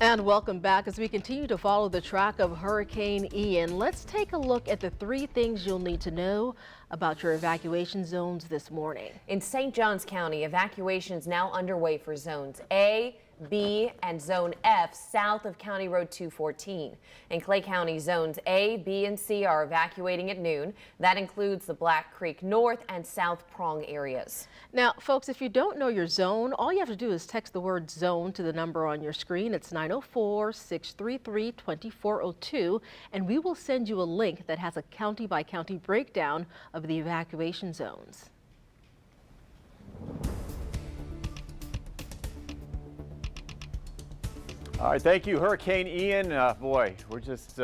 And welcome back as we continue to follow the track of Hurricane Ian. Let's take a look at the 3 things you'll need to know about your evacuation zones this morning. In St. Johns County, evacuations now underway for zones A, B, and Zone F south of County Road 214. In Clay County, zones A, B, and C are evacuating at noon. That includes the Black Creek North and South Prong areas. Now, folks, if you don't know your zone, all you have to do is text the word zone to the number on your screen. It's 904-633-2402, and we will send you a link that has a county-by-county breakdown of the evacuation zones. All right, thank you, Hurricane Ian. Boy, we're just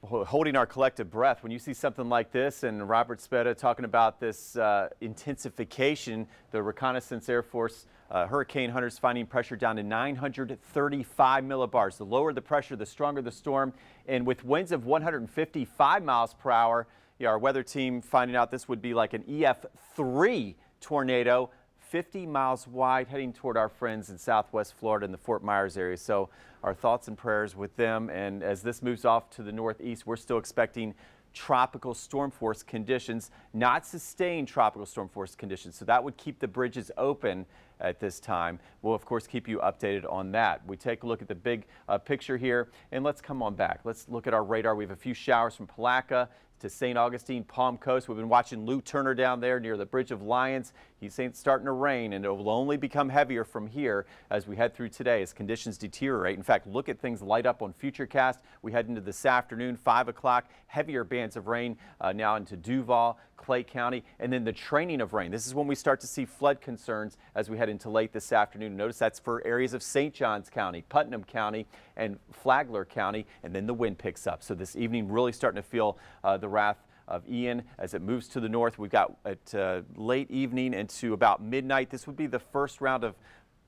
holding our collective breath when you see something like this. And Robert Speta talking about this intensification. The Reconnaissance Air Force hurricane hunters finding pressure down to 935 millibars. The lower the pressure, the stronger the storm. And with winds of 155 miles per hour, our weather team finding out this would be like an EF3 tornado. 50 miles wide, heading toward our friends in southwest Florida in the Fort Meyers area. So our thoughts and prayers with them. And as this moves off to the northeast, we're still expecting tropical storm force conditions, not sustained tropical storm force conditions. So that would keep the bridges open at this time. We'll of course keep you updated on that. We take a look at the big picture here, and let's come on back. Let's look at our radar. We have a few showers from Palatka to St. Augustine, Palm Coast. We've been watching Lou Turner down there near the Bridge of Lions. He's saying it's starting to rain, and it will only become heavier from here as we head through today as conditions deteriorate. In fact, look at things light up on Futurecast. We head into this afternoon, 5 o'clock, heavier bands of rain now into Duval, Clay County, and then the training of rain. This is when we start to see flood concerns as we head into late this afternoon. Notice that's for areas of St. Johns County, Putnam County, and Flagler County, and then the wind picks up. So this evening really starting to feel the wrath of Ian as it moves to the north. We've got at late evening into about midnight. This would be the first round of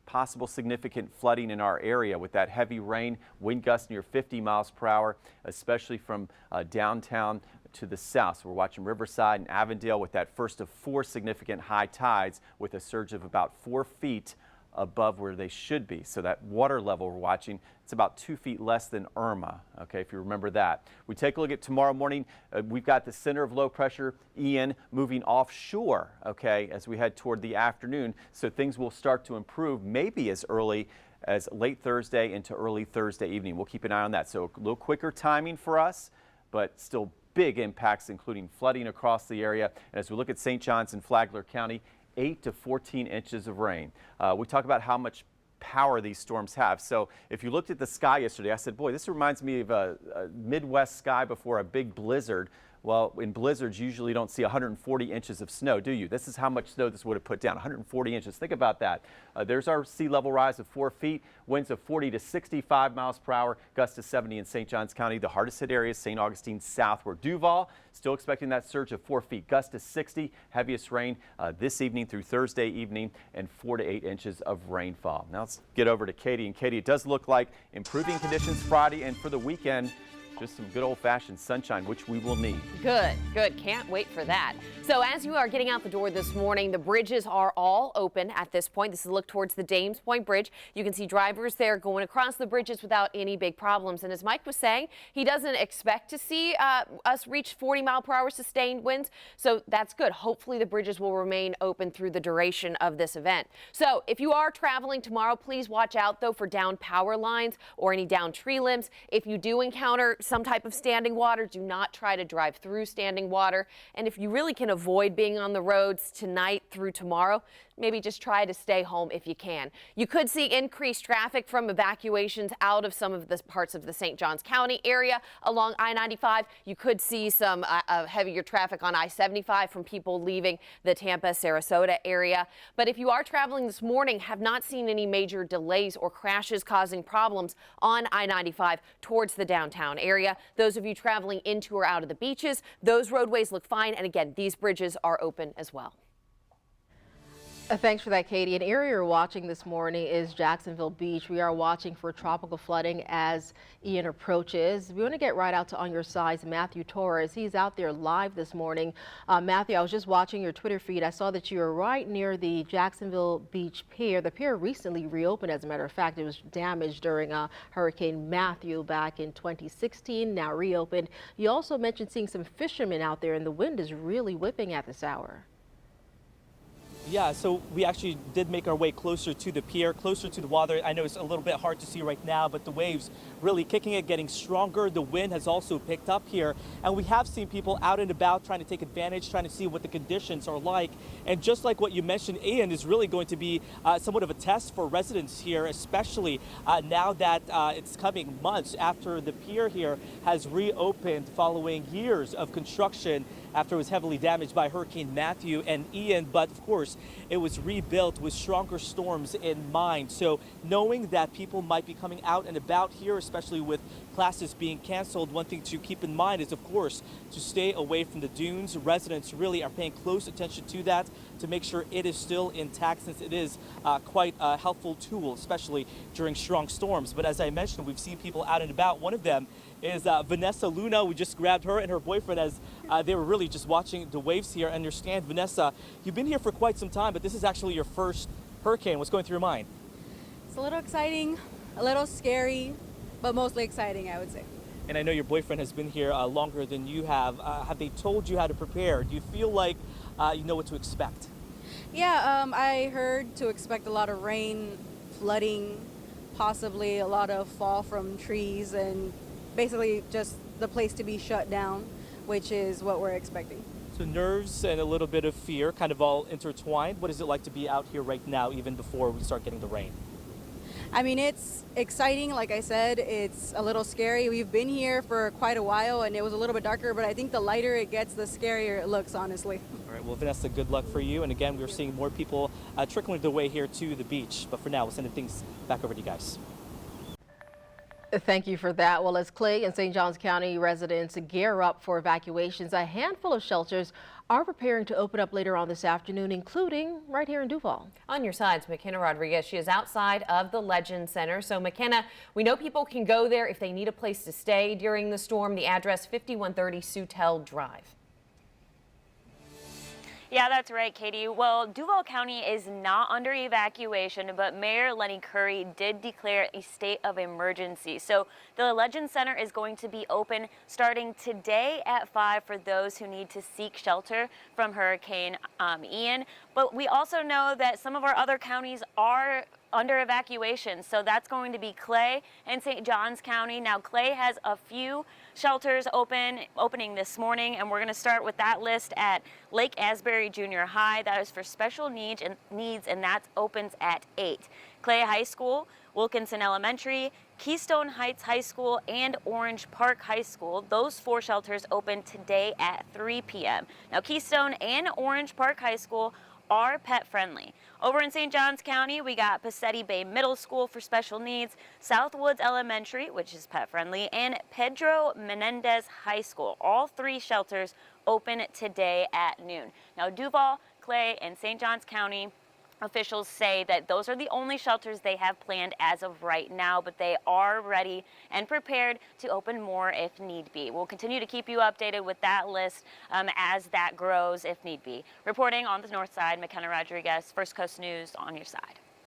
possible significant flooding in our area with that heavy rain, wind gusts near 50 miles per hour, especially from downtown to the south. So we're watching Riverside and Avondale with that first of 4 significant high tides with a surge of about 4 feet above where they should be. So that water level we're watching, it's about 2 feet less than Irma, okay, if you remember that. We take a look at tomorrow morning. We've got the center of low pressure, Ian, moving offshore, okay, as we head toward the afternoon. So things will start to improve maybe as early as late Thursday into early Thursday evening. We'll keep an eye on that. So a little quicker timing for us, but still big impacts, including flooding across the area. And as we look at St. Johns and Flagler County, 8 to 14 inches of rain. We talk about how much power these storms have. So if you looked at the sky yesterday, I said, boy, this reminds me of a Midwest sky before a big blizzard. Well, in blizzards, you usually don't see 140 inches of snow, do you? This is how much snow this would have put down, 140 inches. Think about that. There's our sea level rise of 4 feet, winds of 40 to 65 miles per hour, gusts to 70 in St. Johns County. The hardest hit area is St. Augustine southward. Duval, still expecting that surge of 4 feet, gusts to 60, heaviest rain this evening through Thursday evening, and 4 to 8 inches of rainfall. Now let's get over to Katie. And Katie, it does look like improving conditions Friday, and for the weekend, just some good old-fashioned sunshine, which we will need. Good, good. Can't wait for that. So as you are getting out the door this morning, the bridges are all open at this point. This is a look towards the Dames Point Bridge. You can see drivers there going across the bridges without any big problems. And as Mike was saying, he doesn't expect to see us reach 40-mile-per-hour sustained winds. So that's good. Hopefully the bridges will remain open through the duration of this event. So if you are traveling tomorrow, please watch out, though, for downed power lines or any downed tree limbs. If you do encounter some type of standing water, do not try to drive through standing water. And if you really can avoid being on the roads tonight through tomorrow, maybe just try to stay home if you can. You could see increased traffic from evacuations out of some of the parts of the St. Johns County area along I-95. You could see some heavier traffic on I-75 from people leaving the Tampa, Sarasota area. But if you are traveling this morning, have not seen any major delays or crashes causing problems on I-95 towards the downtown area. Those of you traveling into or out of the beaches, those roadways look fine. And again, these bridges are open as well. Thanks for that, Katie. An area you're watching this morning is Jacksonville Beach. We are watching for tropical flooding as Ian approaches. We want to get right out to On Your Side's Matthew Torres. He's out there live this morning. Matthew, I was just watching your Twitter feed. I saw that you were right near the Jacksonville Beach Pier. The pier recently reopened, as a matter of fact. It was damaged during Hurricane Matthew back in 2016, now reopened. You also mentioned seeing some fishermen out there, and the wind is really whipping at this hour. Yeah, so we actually did make our way closer to the pier, closer to the water. I know it's a little bit hard to see right now, but the waves really kicking it, getting stronger. The wind has also picked up here, and we have seen people out and about trying to take advantage, trying to see what the conditions are like. And just like what you mentioned, Ian is really going to be somewhat of a test for residents here, especially now that it's coming months after the pier here has reopened following years of construction after it was heavily damaged by Hurricane Matthew and Ian. But of course, it was rebuilt with stronger storms in mind. So knowing that people might be coming out and about here, especially with classes being canceled, one thing to keep in mind is, of course, to stay away from the dunes. Residents really are paying close attention to that to make sure it is still intact, since it is quite a helpful tool, especially during strong storms. But as I mentioned, we've seen people out and about. One of them is Vanessa Luna. We just grabbed her and her boyfriend as they were really just watching the waves here. I understand, Vanessa, you've been here for quite some time, but this is actually your first hurricane. What's going through your mind? It's a little exciting, a little scary, but mostly exciting, I would say. And I know your boyfriend has been here longer than you have. Have they told you how to prepare? Do you feel like you know what to expect? Yeah, I heard to expect a lot of rain, flooding, possibly a lot of fall from trees, and basically just the place to be shut down, which is what we're expecting. So nerves and a little bit of fear kind of all intertwined. What is it like to be out here right now, even before we start getting the rain? I mean, it's exciting. Like I said, it's a little scary. We've been here for quite a while, and it was a little bit darker, but I think the lighter it gets, the scarier it looks, honestly. All right, well, Vanessa, good luck for you. And again, we're seeing more people trickling their way here to the beach. But for now, we'll send things back over to you guys. Thank you for that. Well, as Clay and St. Johns County residents gear up for evacuations, a handful of shelters are preparing to open up later on this afternoon, including right here in Duval. On your sides, McKenna Rodriguez. She is outside of the Legend Center. So McKenna, we know people can go there if they need a place to stay during the storm. The address 5130 Sutel Drive. Yeah, that's right, Katie. Well, Duval County is not under evacuation, but Mayor Lenny Curry did declare a state of emergency. So the Legend Center is going to be open starting today at 5 for those who need to seek shelter from Hurricane Ian. But we also know that some of our other counties are under evacuation. So that's going to be Clay and St. Johns County. Now, Clay has a few shelters opening this morning, and we're going to start with that list at Lake Asbury Junior High. That is for special needs, and that opens at 8. Clay High School, Wilkinson Elementary, Keystone Heights High School, and Orange Park High School. Those 4 shelters open today at 3 p.m. Now, Keystone and Orange Park High School are pet friendly. Over in St. Johns County, we got Pacetti Bay Middle School for special needs, Southwoods Elementary, which is pet friendly, and Pedro Menendez High School. All 3 shelters open today at noon. Now, Duval, Clay, and St. Johns County officials say that those are the only shelters they have planned as of right now, but they are ready and prepared to open more if need be. We'll continue to keep you updated with that list as that grows if need be. Reporting on the north side, McKenna Rodriguez, First Coast News, on your side.